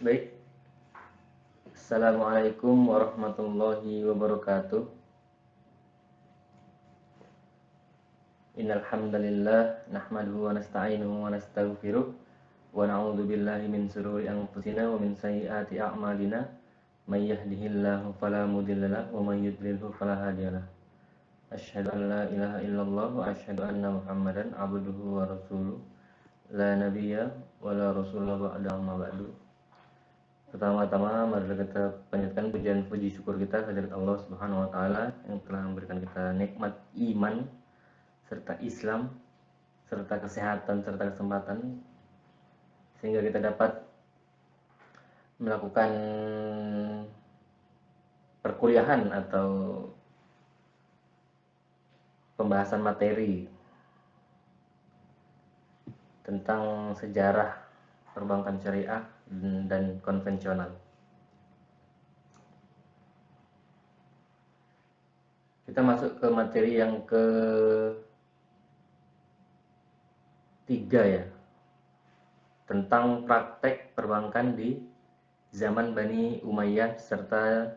Baik. Assalamualaikum warahmatullahi wabarakatuh. Innal hamdalillah nahmaduhu wa nasta'inuhu wa nastaghfiruh wa na'udzu billahi min shururi anfusina wa min sayyiati a'malina may yahdihillahu fala mudhillalah wa may yudlilhu fala hadiyalah. Asyhadu an la ilaha illallah wa asyhadu anna Muhammadan abduhu wa rasuluh la nabiyya wa la rasulullah ba'da amma ba'du. Pertama-tama mari kita panjatkan pujian puji syukur kita kehadirat Allah Subhanahu wa taala yang telah memberikan kita nikmat iman serta Islam serta kesehatan serta kesempatan sehingga kita dapat melakukan perkuliahan atau pembahasan materi tentang sejarah perbankan syariah dan konvensional. Kita masuk ke materi yang ketiga ya, tentang praktek perbankan di zaman Bani Umayyah serta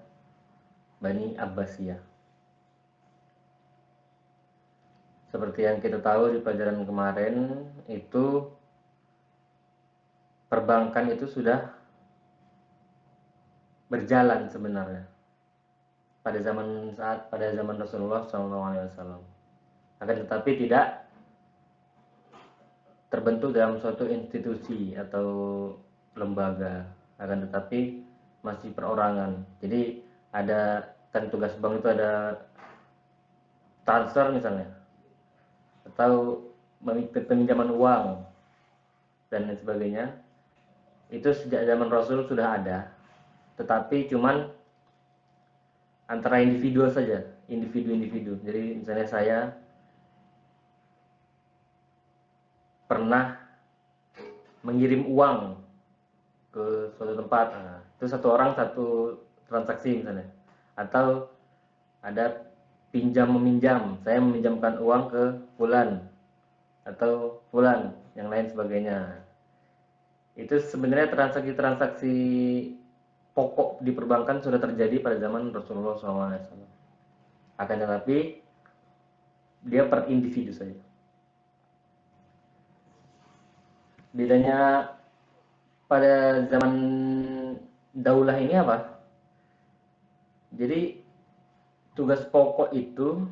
Bani Abbasiyah. Seperti yang kita tahu di pelajaran kemarin, itu perbankan itu sudah berjalan sebenarnya pada zaman Rasulullah SAW. Akan tetapi tidak terbentuk dalam suatu institusi atau lembaga, akan tetapi masih perorangan. Jadi ada kan tugas bank itu ada transfer misalnya, atau peminjaman uang dan lain sebagainya. Itu sejak zaman Rasul sudah ada, tetapi cuman antara individu saja, individu. Jadi misalnya saya pernah mengirim uang ke suatu tempat, itu satu orang satu transaksi misalnya, atau ada pinjam meminjam, saya meminjamkan uang ke fulan atau fulan yang lain sebagainya. Itu sebenarnya transaksi-transaksi pokok di perbankan sudah terjadi pada zaman Rasulullah SAW. Akan tetapi dia per individu saja. Bedanya pada zaman daulah ini apa? Jadi tugas pokok itu,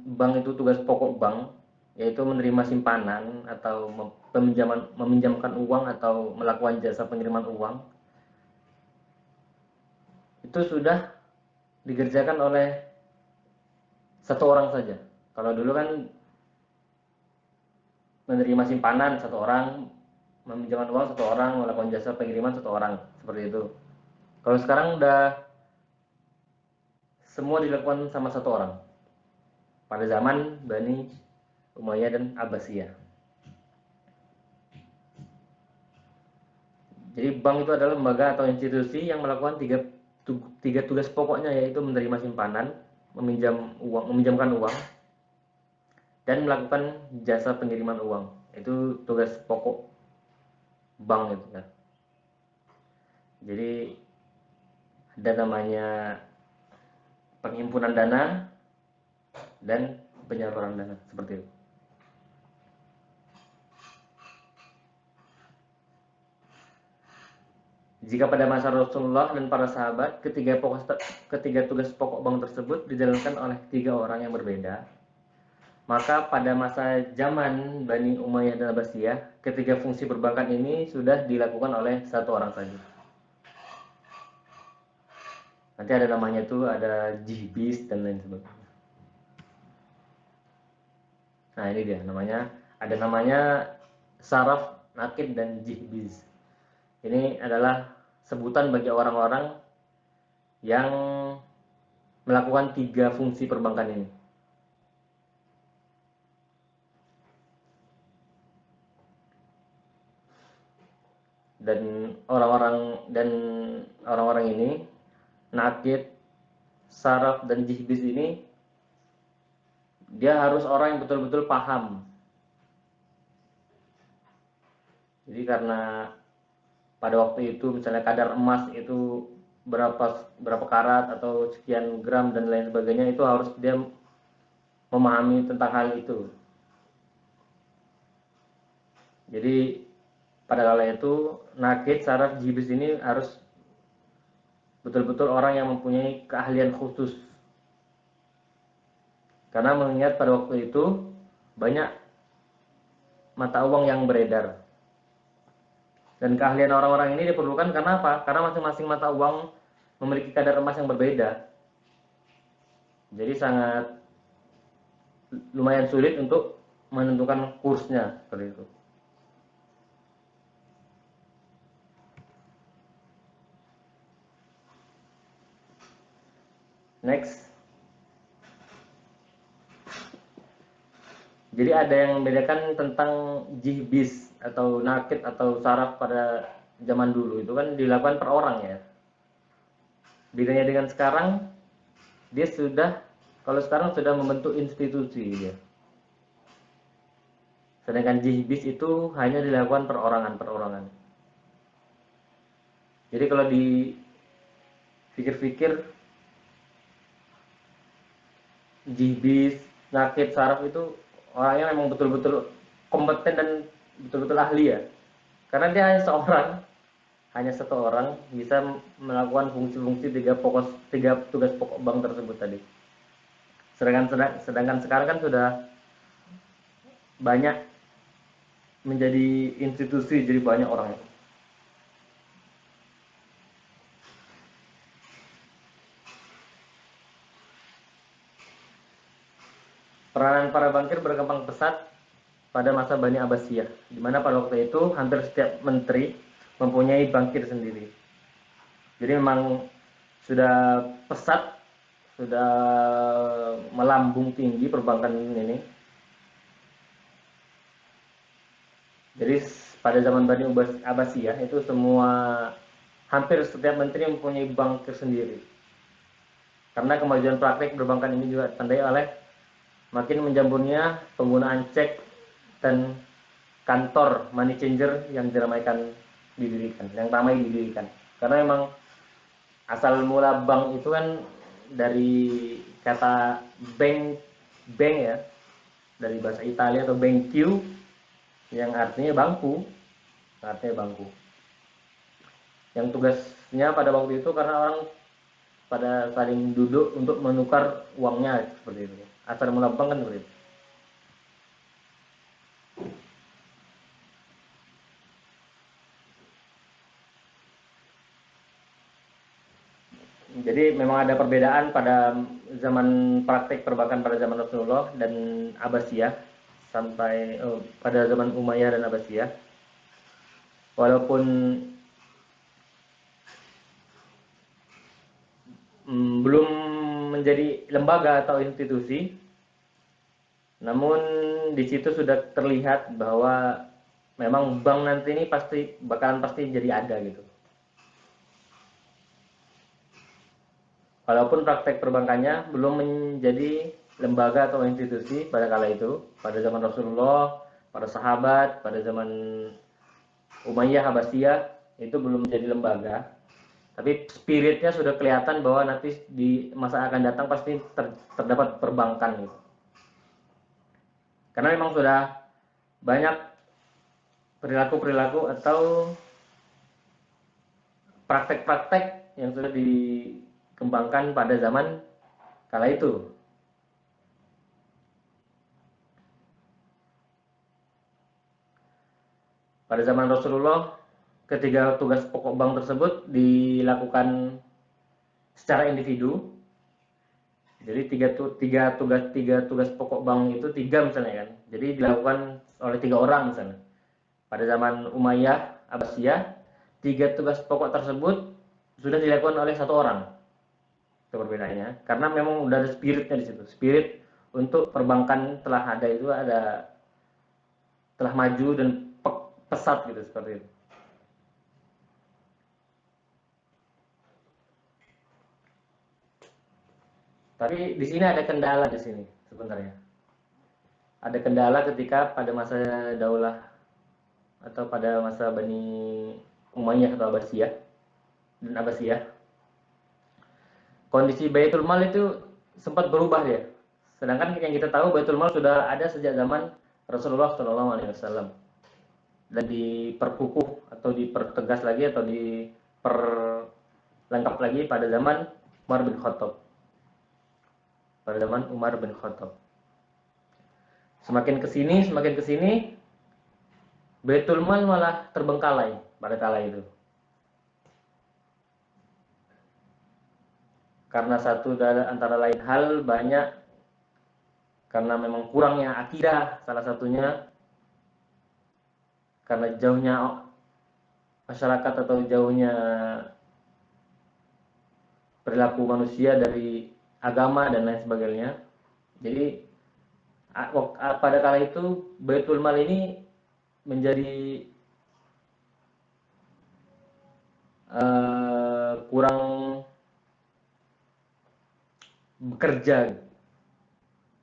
bank itu tugas pokok bank yaitu menerima simpanan atau meminjamkan uang atau melakukan jasa pengiriman uang, itu sudah dikerjakan oleh satu orang saja. Kalau dulu kan menerima simpanan satu orang, meminjamkan uang satu orang, melakukan jasa pengiriman satu orang, seperti itu. Kalau sekarang udah semua dilakukan sama satu orang pada zaman Bani Umayyah dan Abbasiyah. Jadi bank itu adalah lembaga atau institusi yang melakukan tiga tugas pokoknya, yaitu menerima simpanan, meminjamkan uang, dan melakukan jasa pengiriman uang. Itu tugas pokok bank itu ya. Jadi ada namanya penghimpunan dana dan penyaluran dana, seperti itu. Jika pada masa Rasulullah dan para sahabat, ketiga tugas pokok bank tersebut dijalankan oleh tiga orang yang berbeda, maka pada masa zaman Bani Umayyah dan Abbasiyah, ketiga fungsi perbankan ini sudah dilakukan oleh satu orang saja. Nanti ada namanya tuh, ada jihbiz dan lain sebagainya. Nah ini dia namanya, ada namanya saraf, nakid, dan jihbiz. Ini adalah sebutan bagi orang-orang yang melakukan tiga fungsi perbankan ini. Dan orang-orang ini, nakid, saraf, dan jihbiz ini, dia harus orang yang betul-betul paham. Jadi karena pada waktu itu misalnya kadar emas itu berapa karat atau sekian gram dan lain sebagainya, itu harus dia memahami tentang hal itu. Jadi pada kala itu nakid, saraf, jibis ini harus betul-betul orang yang mempunyai keahlian khusus. Karena mengingat pada waktu itu banyak mata uang yang beredar. Dan keahlian orang-orang ini diperlukan karena apa? Karena masing-masing mata uang memiliki kadar emas yang berbeda. Jadi sangat lumayan sulit untuk menentukan kursnya seperti itu. Next. Jadi ada yang membedakan tentang jihbis atau nakid atau saraf pada zaman dulu itu kan dilakukan per orang ya. Bedanya dengan sekarang, dia sudah, kalau sekarang sudah membentuk institusi ya. Sedangkan jihbis itu hanya dilakukan perorangan. Jadi kalau dipikir-pikir, jihbis, nakid, saraf itu orangnya memang betul-betul kompeten dan betul-betul ahli ya. Karena dia hanya satu orang bisa melakukan fungsi-fungsi tiga tugas pokok bank tersebut tadi. Sedangkan sekarang kan sudah banyak menjadi institusi, jadi banyak orangnya. Peranan para bankir berkembang pesat pada masa Bani Abbasiyah, di mana pada waktu itu hampir setiap menteri mempunyai bankir sendiri. Jadi memang sudah pesat, sudah melambung tinggi perbankan ini. Jadi pada zaman Bani Abbasiyah itu hampir setiap menteri mempunyai bankir sendiri. Karena kemajuan praktik perbankan ini juga ditandai oleh makin menjamurnya penggunaan cek dan kantor money changer yang ramai didirikan. Karena memang asal mula bank itu kan dari kata bank ya, dari bahasa Italia atau banquio yang artinya bangku, Yang tugasnya pada waktu itu karena orang pada saling duduk untuk menukar uangnya seperti itu. Asal mula bank kan seperti itu. Jadi memang ada perbedaan pada zaman praktik perbankan pada zaman Rasulullah dan Abbasiyah sampai pada zaman Umayyah dan Abbasiyah. Walaupun belum menjadi lembaga atau institusi, namun di situ sudah terlihat bahwa memang bank nanti ini bakalan jadi ada gitu. Walaupun praktek perbankannya belum menjadi lembaga atau institusi pada kala itu, pada zaman Rasulullah, pada sahabat, pada zaman Umayyah, Abbasiyah itu belum menjadi lembaga. Tapi spiritnya sudah kelihatan bahwa nanti di masa akan datang pasti terdapat perbankan gitu. Karena memang sudah banyak perilaku-perilaku atau praktek-praktek yang sudah dikembangkan pada zaman kala itu. Pada zaman Rasulullah, ketiga tugas pokok bank tersebut dilakukan secara individu. Jadi tiga tugas pokok bank itu tiga misalnya kan. Jadi dilakukan oleh 3 orang misalnya. Pada zaman Umayyah, Abbasiyah, 3 tugas pokok tersebut sudah dilakukan oleh 1 orang. Itu perbedaannya. Karena memang udah ada spiritnya di situ. Spirit untuk perbankan telah maju dan pesat gitu seperti itu. Tapi di sini ada kendala di sini sebenarnya. Ada kendala ketika pada masa daulah atau pada masa Bani Umayyah atau Abbasiyah dan Abbasiyah. Kondisi Baitul Mal itu sempat berubah ya. Sedangkan yang kita tahu Baitul Mal sudah ada sejak zaman Rasulullah SAW dan diperkukuh atau dipertegas lagi atau diperlengkap lagi pada zaman Umar bin Khattab. Pada zaman Umar bin Khattab. Semakin kesini, Baitul Mal malah terbengkalai pada kala itu. Karena satu antara lain hal banyak, karena memang kurangnya akidah salah satunya, karena jauhnya masyarakat atau jauhnya perilaku manusia dari agama dan lain sebagainya. Jadi pada kala itu Baitul Mal ini menjadi kurang bekerja,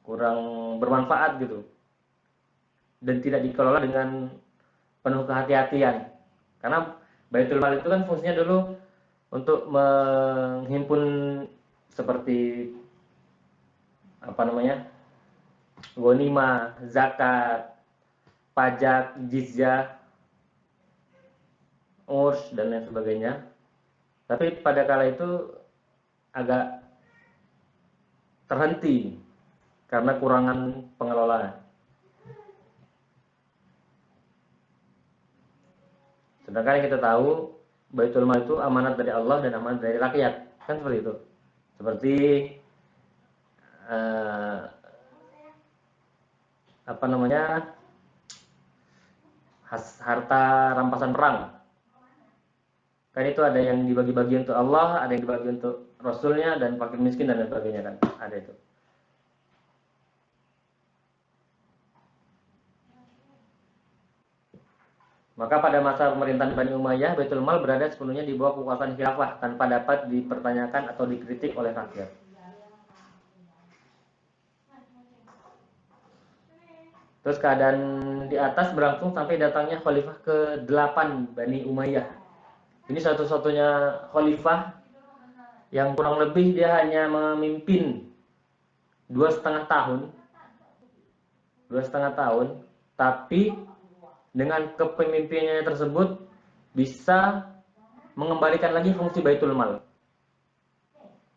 kurang bermanfaat gitu, dan tidak dikelola dengan penuh kehati-hatian. Karena Baitul Mal itu kan fungsinya dulu untuk menghimpun seperti ghanimah, zakat, pajak, jizyah, urs dan lain sebagainya. Tapi pada kala itu agak terhenti karena kurangan pengelolaan. Sedangkan yang kita tahu Baitul Mal itu amanat dari Allah dan amanat dari rakyat, kan seperti itu. Seperti harta rampasan perang. Kan itu ada yang dibagi-bagi untuk Allah, ada yang dibagi untuk Rasulnya dan fakir miskin dan lain sebagainya kan. Ada itu. Maka pada masa pemerintahan Bani Umayyah, Baitul Mal berada sepenuhnya di bawah kekuasaan khilafah tanpa dapat dipertanyakan atau dikritik oleh rakyat. Terus keadaan di atas berlangsung sampai datangnya khalifah ke-8 Bani Umayyah. Ini satu-satunya khalifah yang kurang lebih dia hanya memimpin 2,5 tahun, tapi dengan kepemimpinannya tersebut bisa mengembalikan lagi fungsi Baitul Mal.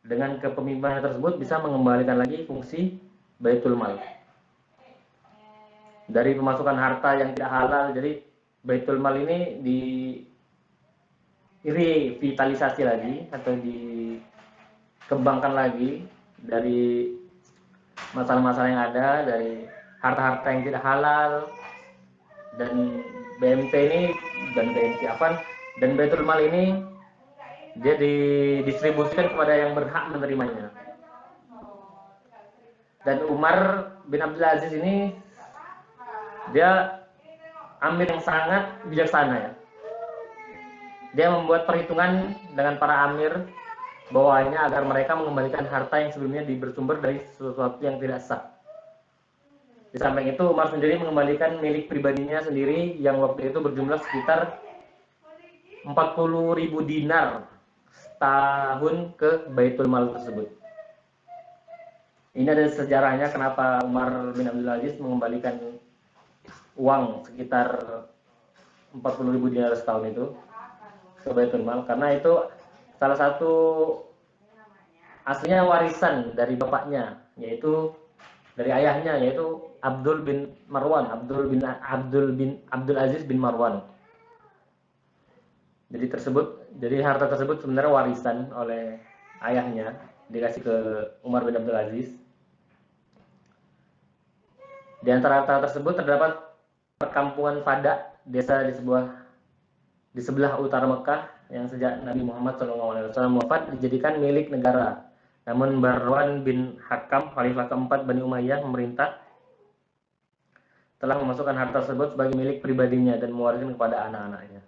Dengan kepemimpinannya tersebut bisa mengembalikan lagi fungsi Baitul Mal. Dari pemasukan harta yang tidak halal, jadi Baitul Mal ini direvitalisasi lagi atau dikembangkan lagi dari masalah-masalah yang ada, dari harta-harta yang tidak halal, dan BMT ini dan Baitul Mal ini dia didistribusikan kepada yang berhak menerimanya. Dan Umar bin Abdul Aziz ini dia amir yang sangat bijaksana ya. Dia membuat perhitungan dengan para amir bahwanya agar mereka mengembalikan harta yang sebelumnya bersumber dari sesuatu yang tidak sah. Di samping itu Umar sendiri mengembalikan milik pribadinya sendiri yang waktu itu berjumlah sekitar 40.000 dinar setahun ke Baitul Mal tersebut. Ini ada sejarahnya kenapa Umar bin Abdul Aziz mengembalikan uang sekitar 40.000 dinar setahun itu ke Baitul Mal, karena itu salah satu aslinya warisan dari bapaknya, yaitu dari ayahnya, yaitu Abdul Aziz bin Marwan. Jadi harta tersebut sebenarnya warisan oleh ayahnya, dikasih ke Umar bin Abdul Aziz. Di antara harta tersebut terdapat perkampungan Fada, desa di sebelah utara Mekah yang sejak Nabi Muhammad SAW wafat dijadikan milik negara. Namun Marwan bin Hakam, khalifah keempat Bani Umayyah, memerintah telah memasukkan harta tersebut sebagai milik pribadinya dan mewariskan kepada anak-anaknya.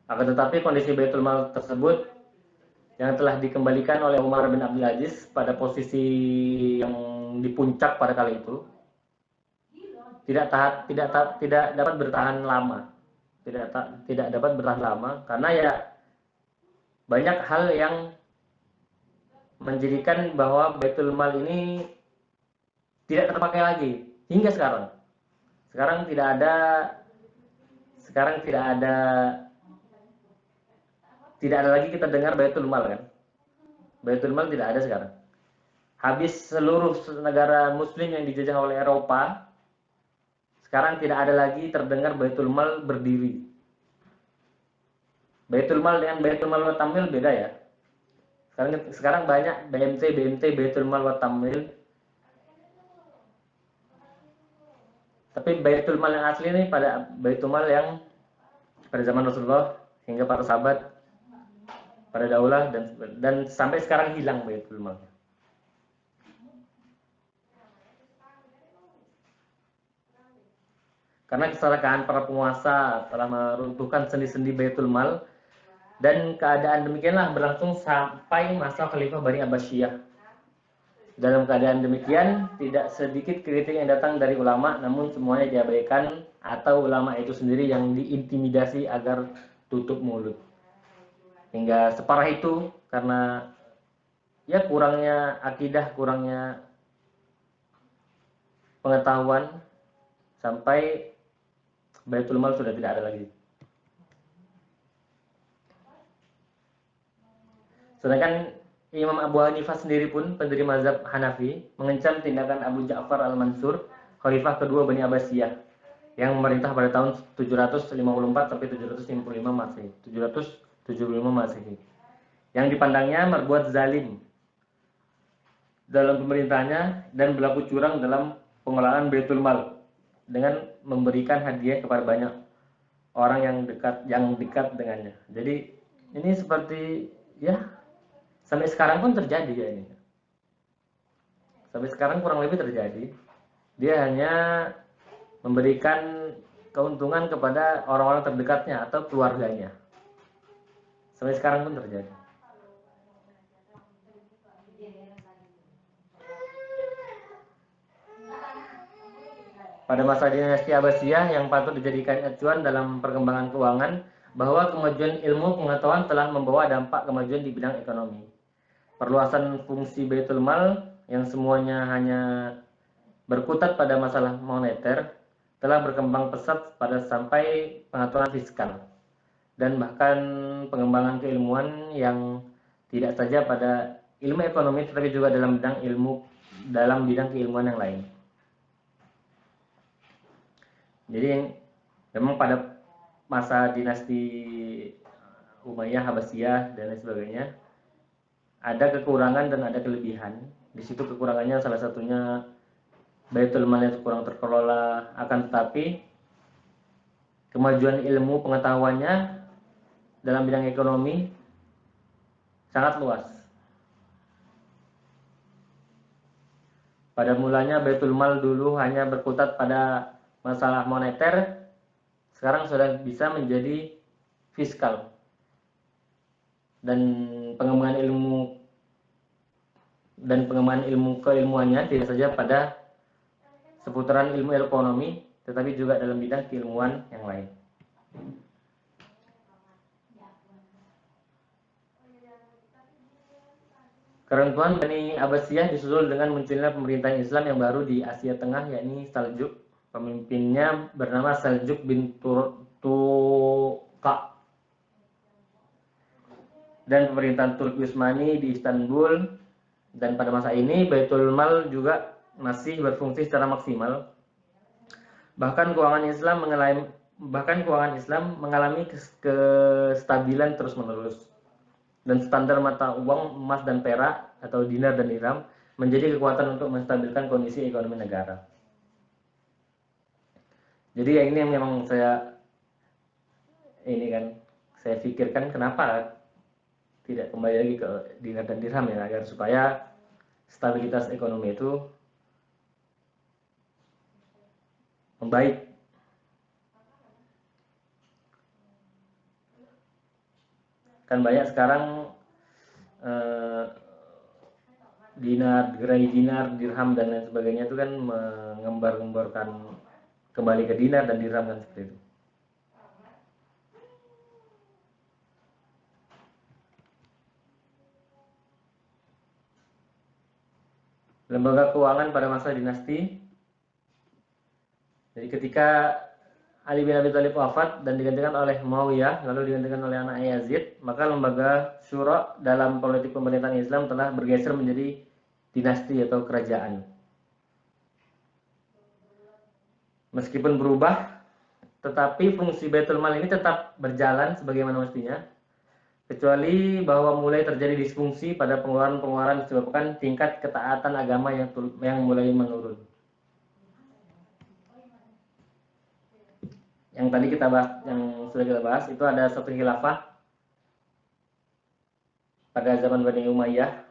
Akan tetapi kondisi Baitul Mal tersebut yang telah dikembalikan oleh Umar bin Abdul Aziz pada posisi yang di puncak pada kali itu, tidak dapat bertahan lama, tidak dapat bertahan lama karena ya banyak hal yang menjadikan bahwa Baitul Mal ini tidak terpakai lagi hingga sekarang. Sekarang tidak ada lagi kita dengar Baitul Mal kan. Baitul Mal tidak ada sekarang. Habis seluruh negara muslim yang dijajah oleh Eropa, sekarang tidak ada lagi terdengar Baitul Mal berdiri. Baitul Mal dengan Baitul Mal wa Tamwil beda ya. Sekarang banyak BMT Baitul Mal wa Tamwil. Tapi Baitul Mal yang asli ini pada Baitul Mal yang pada zaman Rasulullah hingga para sahabat, pada daulah, dan sampai sekarang hilang Baitul Mal. Karena kesalahan para penguasa telah meruntuhkan sendi-sendi Baitul Mal, dan keadaan demikianlah berlangsung sampai masa Khalifah Bani Abbasiyah. Dalam keadaan demikian, tidak sedikit kritik yang datang dari ulama, namun semuanya diabaikan atau ulama itu sendiri yang diintimidasi agar tutup mulut. Hingga separah itu karena ya kurangnya akidah, kurangnya pengetahuan, sampai Baitul Mal sudah tidak ada lagi. Sedangkan Imam Abu Hanifah sendiri pun, pendiri mazhab Hanafi, mengecam tindakan Abu Ja'far al-Mansur, khalifah kedua Bani Abbasiyah, yang memerintah pada tahun 754 sampai 755 Masehi. 775 Masehi. Yang dipandangnya berbuat zalim dalam pemerintahnya dan berlaku curang dalam pengelolaan Baitul Mal dengan memberikan hadiah kepada banyak orang yang dekat dengannya. Jadi ini seperti ya sampai sekarang pun terjadi ya ini. Sampai sekarang kurang lebih terjadi. Dia hanya memberikan keuntungan kepada orang-orang terdekatnya atau keluarganya. Sampai sekarang pun terjadi. Pada masa dinasti Abbasiyah yang patut dijadikan acuan dalam perkembangan keuangan, bahwa kemajuan ilmu pengetahuan telah membawa dampak kemajuan di bidang ekonomi. Perluasan fungsi Baitul Mal yang semuanya hanya berkutat pada masalah moneter telah berkembang pesat pada sampai pengaturan fiskal dan bahkan pengembangan keilmuan yang tidak saja pada ilmu ekonomi tetapi juga dalam bidang keilmuan yang lain. Jadi memang pada masa dinasti Umayyah, Abbasiyah dan lain sebagainya ada kekurangan dan ada kelebihan. Di situ kekurangannya salah satunya Baitul Mal itu kurang terkelola, akan tetapi kemajuan ilmu pengetahuannya dalam bidang ekonomi sangat luas. Pada mulanya Baitul Mal dulu hanya berkutat pada masalah moneter, sekarang sudah bisa menjadi fiskal. Dan pengembangan ilmu keilmuannya tidak saja pada seputaran ilmu ekonomi, tetapi juga dalam bidang keilmuan yang lain. Keruntuhan Bani Abbasiyah disusul dengan munculnya pemerintahan Islam yang baru di Asia Tengah, yakni Saljuk. Pemimpinnya bernama Saljuk bin Turtuqa. Dan pemerintahan Turki Utsmani di Istanbul. Dan pada masa ini Baitul Mal juga masih berfungsi secara maksimal. Bahkan keuangan Islam mengalami kestabilan terus-menerus. Dan standar mata uang emas dan perak atau dinar dan dirham menjadi kekuatan untuk menstabilkan kondisi ekonomi negara. Jadi ya ini yang memang saya pikirkan, kenapa tidak kembali lagi ke dinar dan dirham ya, agar supaya stabilitas ekonomi itu membaik. Kan banyak sekarang dinar, dirham dan lain sebagainya itu kan mengembar-gemborkan kembali ke dinar dan dirham kan seperti itu. Lembaga keuangan pada masa dinasti. Jadi ketika Ali bin Abi Thalib wafat dan digantikan oleh Muawiyah, lalu digantikan oleh anaknya Yazid, maka lembaga syura dalam politik pemerintahan Islam telah bergeser menjadi dinasti atau kerajaan. Meskipun berubah, tetapi fungsi Baitul Mal ini tetap berjalan sebagaimana mestinya, kecuali bahwa mulai terjadi disfungsi pada pengeluaran-pengeluaran disebabkan tingkat ketaatan agama yang mulai menurun. Yang tadi kita bahas, yang sudah kita bahas, itu ada satu khilafah pada zaman Bani Umayyah,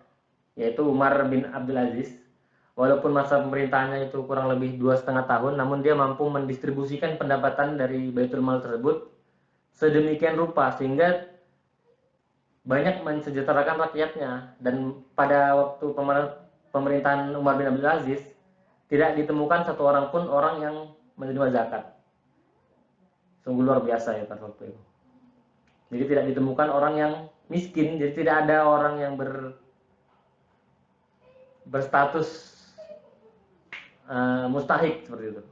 yaitu Umar bin Abdul Aziz. Walaupun masa pemerintahannya itu kurang lebih 2,5 tahun, namun dia mampu mendistribusikan pendapatan dari Baitul Mal tersebut sedemikian rupa sehingga banyak mensejahterakan rakyatnya. Dan pada waktu pemerintahan Umar bin Abdul Aziz tidak ditemukan satu orang pun orang yang menerima zakat. Sungguh luar biasa ya pada waktu itu. Jadi tidak ditemukan orang yang miskin, jadi tidak ada orang yang berstatus mustahik seperti itu.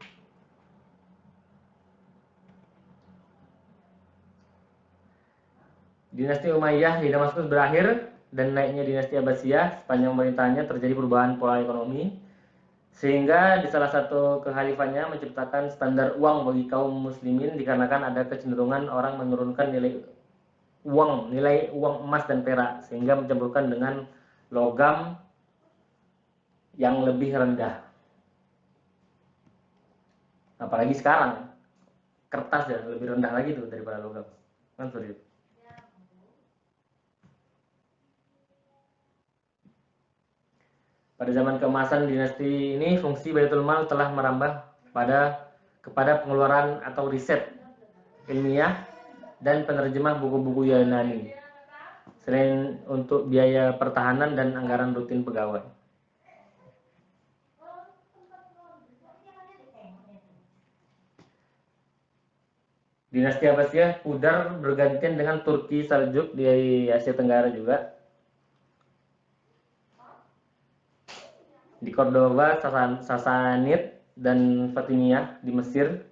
Dinasti Umayyah di Damaskus berakhir dan naiknya dinasti Abbasiyah. Sepanjang pemerintahannya terjadi perubahan pola ekonomi, sehingga di salah satu kekhalifannya menciptakan standar uang bagi kaum muslimin dikarenakan ada kecenderungan orang menurunkan nilai uang emas dan perak sehingga mencampurkan dengan logam yang lebih rendah. Apalagi sekarang kertas ya lebih rendah lagi tuh daripada logam. Kan seperti itu. Pada zaman keemasan dinasti ini, fungsi Baitul Mal telah merambah kepada pengeluaran atau riset ilmiah dan penerjemah buku-buku Yunani, selain untuk biaya pertahanan dan anggaran rutin pegawai. Dinasti Abbasiyah pudar bergantian dengan Turki Saljuk di Asia Tenggara juga. Di Cordoba, Sasanid, dan Fatimiyah di Mesir,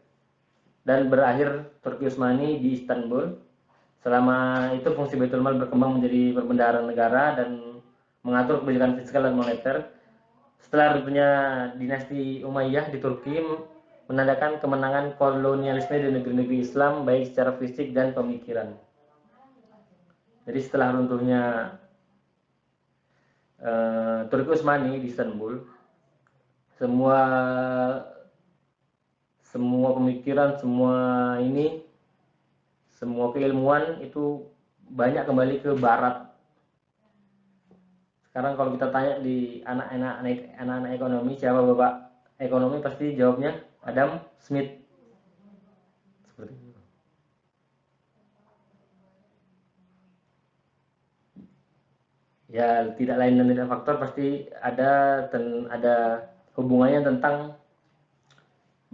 dan berakhir Turki Utsmani di Istanbul. Selama itu fungsi Baitul Mal berkembang menjadi perbendaharaan negara dan mengatur kebijakan fiskal dan moneter. Setelah runtuhnya dinasti Umayyah di Turki menandakan kemenangan kolonialisme di negeri-negeri Islam baik secara fisik dan pemikiran. Jadi setelah runtuhnya Turki Utsmani di Istanbul, semua pemikiran, semua keilmuan itu banyak kembali ke barat. Sekarang kalau kita tanya di anak-anak ekonomi, siapa bapak ekonomi, pasti jawabnya Adam Smith. Seperti itu. Ya, tidak lain dan tidak faktor, pasti ada hubungannya tentang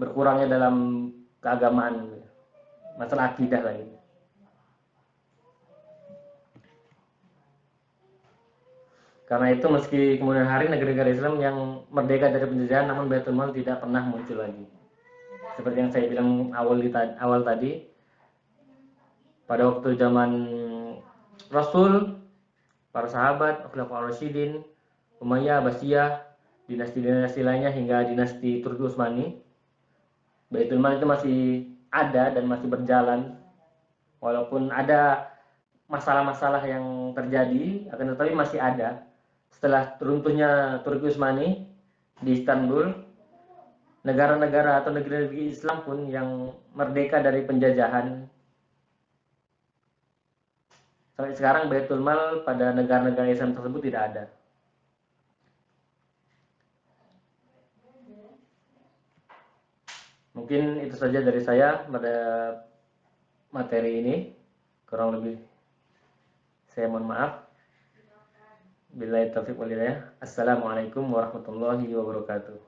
berkurangnya dalam keagamaan, masalah akidah lagi. Karena itu meski kemudian hari negara-negara Islam yang merdeka dari penjajahan, namun Baitul Mal tidak pernah muncul lagi. Seperti yang saya bilang awal tadi, pada waktu zaman Rasul, para sahabat, Khulafaur Rasyidin, Umayyah, Abbasiyah, dinasti-dinasti lainnya hingga dinasti Turki Utsmani, Baitul Mal itu masih ada dan masih berjalan. Walaupun ada masalah-masalah yang terjadi, akan tetapi masih ada. Setelah runtuhnya Turki Utsmani di Istanbul, negara-negara atau negeri-negeri Islam pun yang merdeka dari penjajahan, sampai sekarang Baitul Mal pada negara-negara Islam tersebut tidak ada. Mungkin itu saja dari saya pada materi ini. Kurang lebih saya mohon maaf. Billahi taufiq wal hidayah. Assalamualaikum warahmatullahi wabarakatuh.